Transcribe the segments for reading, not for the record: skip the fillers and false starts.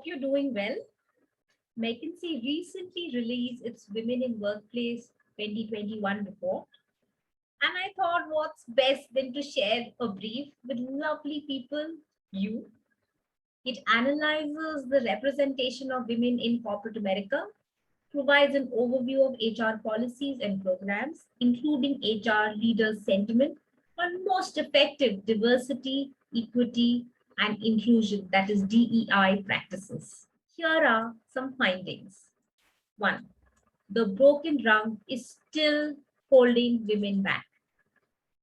Hope you're doing well. McKinsey recently released its Women in Workplace 2021 report, and I thought what's best than to share a brief with lovely people, you. It analyzes the representation of women in corporate America, provides an overview of HR policies and programs, including HR leaders' sentiment on most effective diversity, equity, and inclusion, that is DEI practices. Here are some findings. One, the broken drum is still holding women back.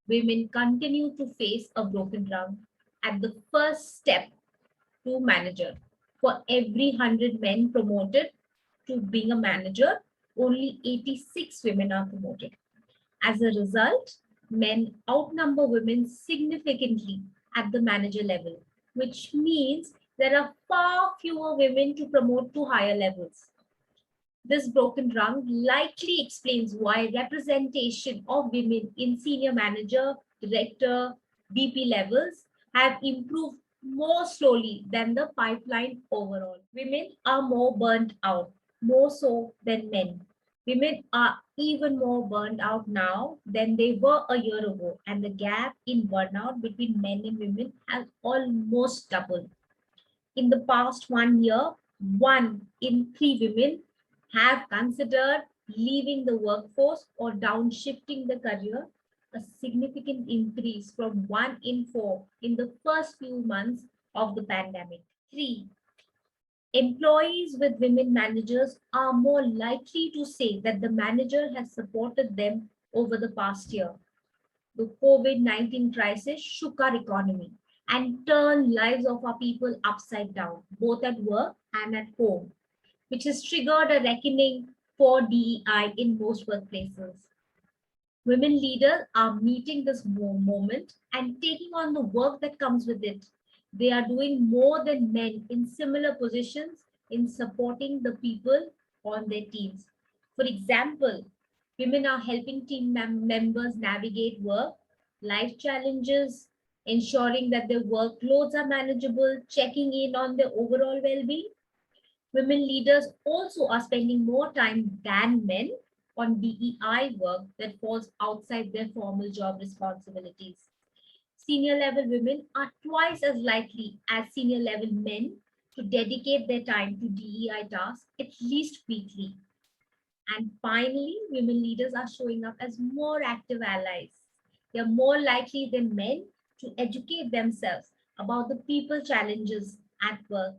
Women continue to face a broken drum at the first step to manager. For every 100 men promoted to being a manager, only 86 women are promoted. As a result, men outnumber women significantly at the manager level, which means there are far fewer women to promote to higher levels. This broken drum likely explains why representation of women in senior manager, director, VP levels have improved more slowly than the pipeline overall. Women are more burnt out, more so than men. Women are even more burnt out now than they were a year ago, and the gap in burnout between men and women has almost doubled. In the past 1 year, 1 in 3 women have considered leaving the workforce or downshifting the career, a significant increase from 1 in 4 in the first few months of the pandemic. 3. Employees with women managers are more likely to say that the manager has supported them over the past year. The COVID-19 crisis shook our economy and turned lives of our people upside down, both at work and at home, which has triggered a reckoning for DEI in most workplaces. Women leaders are meeting this moment and taking on the work that comes with it. They are doing more than men in similar positions in supporting the people on their teams. For example, women are helping team members navigate work, life challenges, ensuring that their workloads are manageable, checking in on their overall well being. Women leaders also are spending more time than men on DEI work that falls outside their formal job responsibilities. Senior level women are twice as likely as senior level men to dedicate their time to DEI tasks at least weekly. And finally, women leaders are showing up as more active allies. They are more likely than men to educate themselves about the people challenges at work.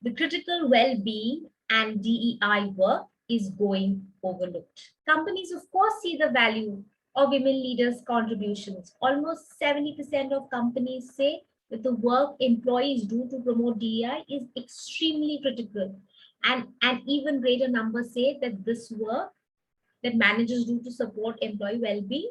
The critical well-being and DEI work is going overlooked. Companies, of course, see the value of women leaders' contributions. Almost 70% of companies say that the work employees do to promote DEI is extremely critical. And an even greater number say that this work that managers do to support employee well-being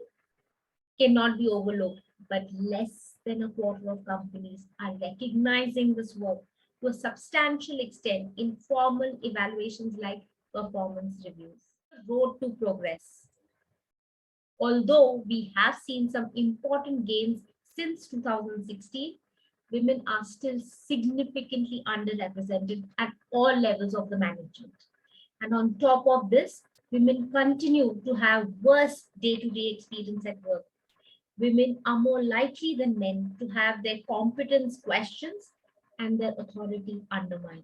cannot be overlooked. But less than a quarter of companies are recognizing this work to a substantial extent in formal evaluations like performance reviews. Road to progress. Although we have seen some important gains since 2016, women are still significantly underrepresented at all levels of the management. And on top of this, women continue to have worse day-to-day experience at work. Women are more likely than men to have their competence questioned and their authority undermined.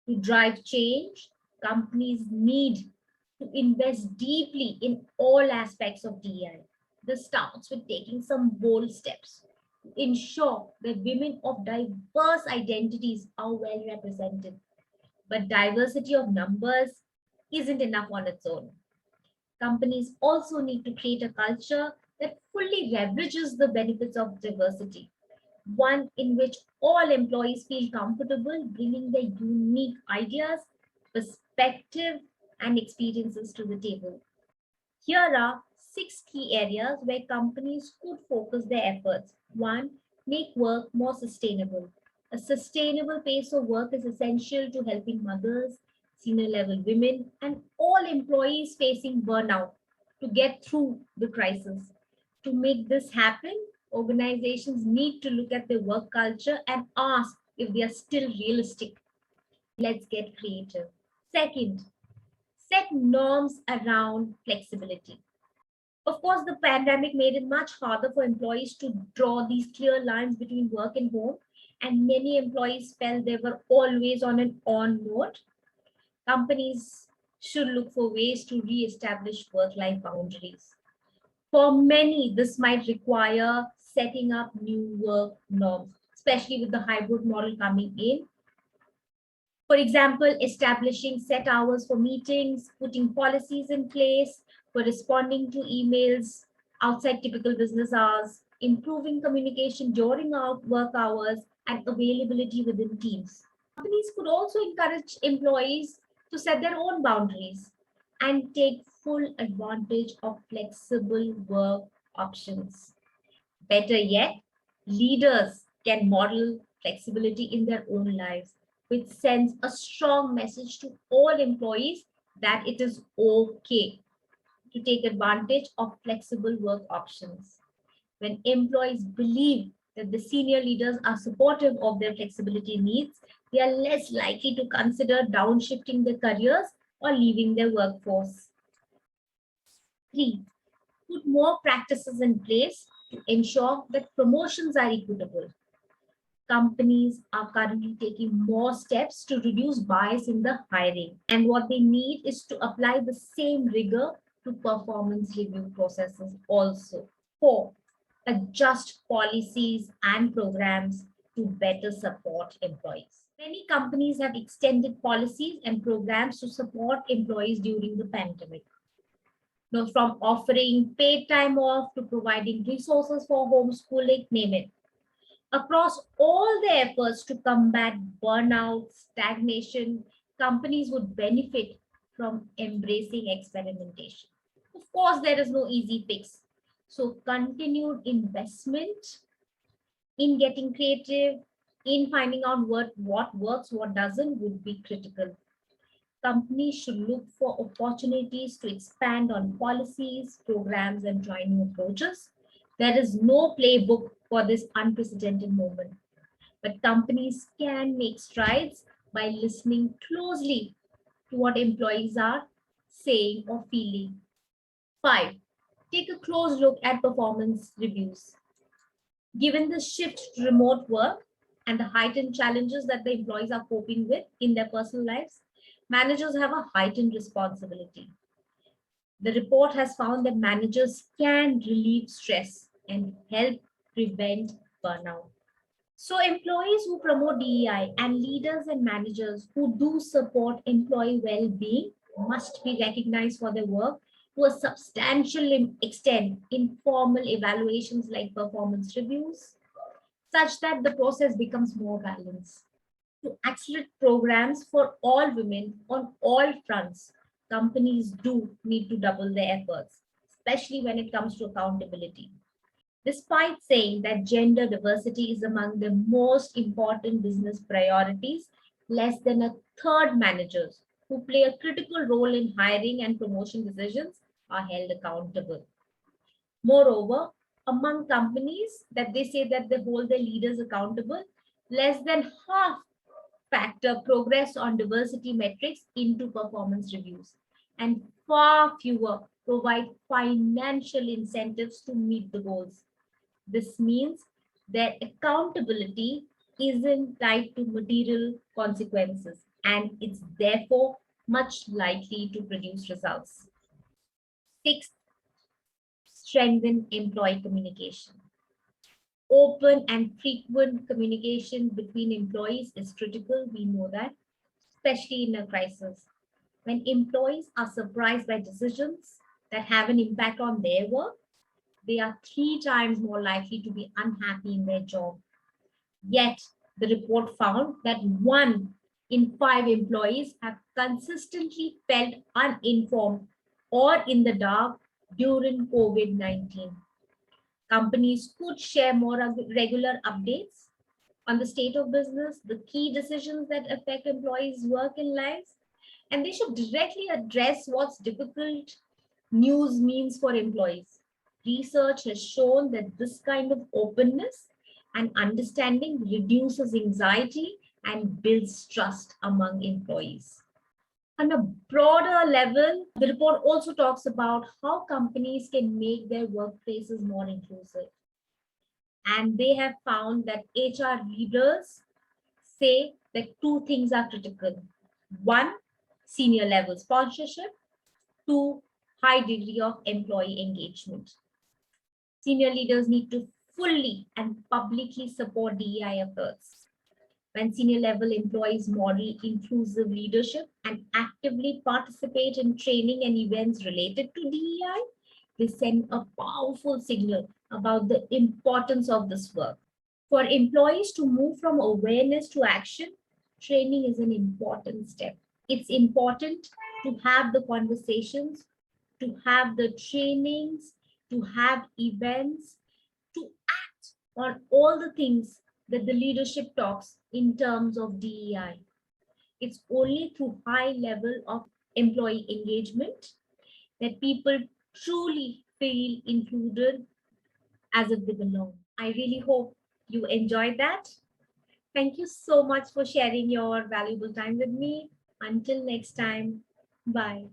To drive change, companies need to invest deeply in all aspects of DEI. This starts with taking some bold steps to ensure that women of diverse identities are well represented. But diversity of numbers isn't enough on its own. Companies also need to create a culture that fully leverages the benefits of diversity, one in which all employees feel comfortable bringing their unique ideas, perspective, and experiences to the table. Here are 6 key areas where companies could focus their efforts. 1. Make work more sustainable. A sustainable pace of work is essential to helping mothers, senior level women, and all employees facing burnout to get through the crisis. To make this happen, organizations need to look at their work culture and ask if they are still realistic. Let's get creative. Second, set norms around flexibility. Of course, the pandemic made it much harder for employees to draw these clear lines between work and home, and many employees felt they were always on an on mode. Companies should look for ways to re-establish work-life boundaries. For many, this might require setting up new work norms, especially with the hybrid model coming in. For example, establishing set hours for meetings, putting policies in place for responding to emails outside typical business hours, improving communication during our work hours, and availability within teams. Companies could also encourage employees to set their own boundaries and take full advantage of flexible work options. Better yet, leaders can model flexibility in their own lives, which sends a strong message to all employees that it is okay to take advantage of flexible work options. When employees believe that the senior leaders are supportive of their flexibility needs, they are less likely to consider downshifting their careers or leaving their workforce. Three, put more practices in place to ensure that promotions are equitable. Companies are currently taking more steps to reduce bias in the hiring, and what they need is to apply the same rigor to performance review processes also. Four, adjust policies and programs to better support employees. Many companies have extended policies and programs to support employees during the pandemic. From offering paid time off to providing resources for homeschooling, name it. Across all the efforts to combat burnout, stagnation, companies would benefit from embracing experimentation. Of course, there is no easy fix. So, continued investment in getting creative, in finding out what works, what doesn't, would be critical. Companies should look for opportunities to expand on policies, programs, and try new approaches. There is no playbook for this unprecedented moment, but companies can make strides by listening closely to what employees are saying or feeling. Five, take a close look at performance reviews. Given the shift to remote work and the heightened challenges that the employees are coping with in their personal lives, managers have a heightened responsibility. The report has found that managers can relieve stress and help prevent burnout. So, employees who promote DEI and leaders and managers who do support employee well being must be recognized for their work to a substantial extent in formal evaluations like performance reviews, such that the process becomes more balanced. To accelerate programs for all women on all fronts, companies do need to double their efforts, especially when it comes to accountability. Despite saying that gender diversity is among the most important business priorities, less than a third managers who play a critical role in hiring and promotion decisions are held accountable. Moreover, among companies that they say that they hold their leaders accountable, less than half factor progress on diversity metrics into performance reviews, and far fewer provide financial incentives to meet the goals. This means that accountability isn't tied to material consequences and it's therefore much likely to produce results. Sixth, strengthen employee communication. Open and frequent communication between employees is critical, we know that, especially in a crisis. When employees are surprised by decisions that have an impact on their work, they are three times more likely to be unhappy in their job. Yet, the report found that one in five employees have consistently felt uninformed or in the dark during COVID 19. Companies could share more regular updates on the state of business, the key decisions that affect employees' work and lives, and they should directly address what's difficult news means for employees. Research has shown that this kind of openness and understanding reduces anxiety and builds trust among employees. On a broader level, the report also talks about how companies can make their workplaces more inclusive. And they have found that HR leaders say that two things are critical. One, senior level sponsorship. Two, high degree of employee engagement. Senior leaders need to fully and publicly support DEI efforts. When senior level employees model inclusive leadership and actively participate in training and events related to DEI, they send a powerful signal about the importance of this work. For employees to move from awareness to action, training is an important step. It's important to have the conversations, to have the trainings, to have events, to act on all the things that the leadership talks in terms of DEI. It's only through high level of employee engagement that people truly feel included as if they belong. I really hope you enjoyed that. Thank you so much for sharing your valuable time with me. Until next time, bye.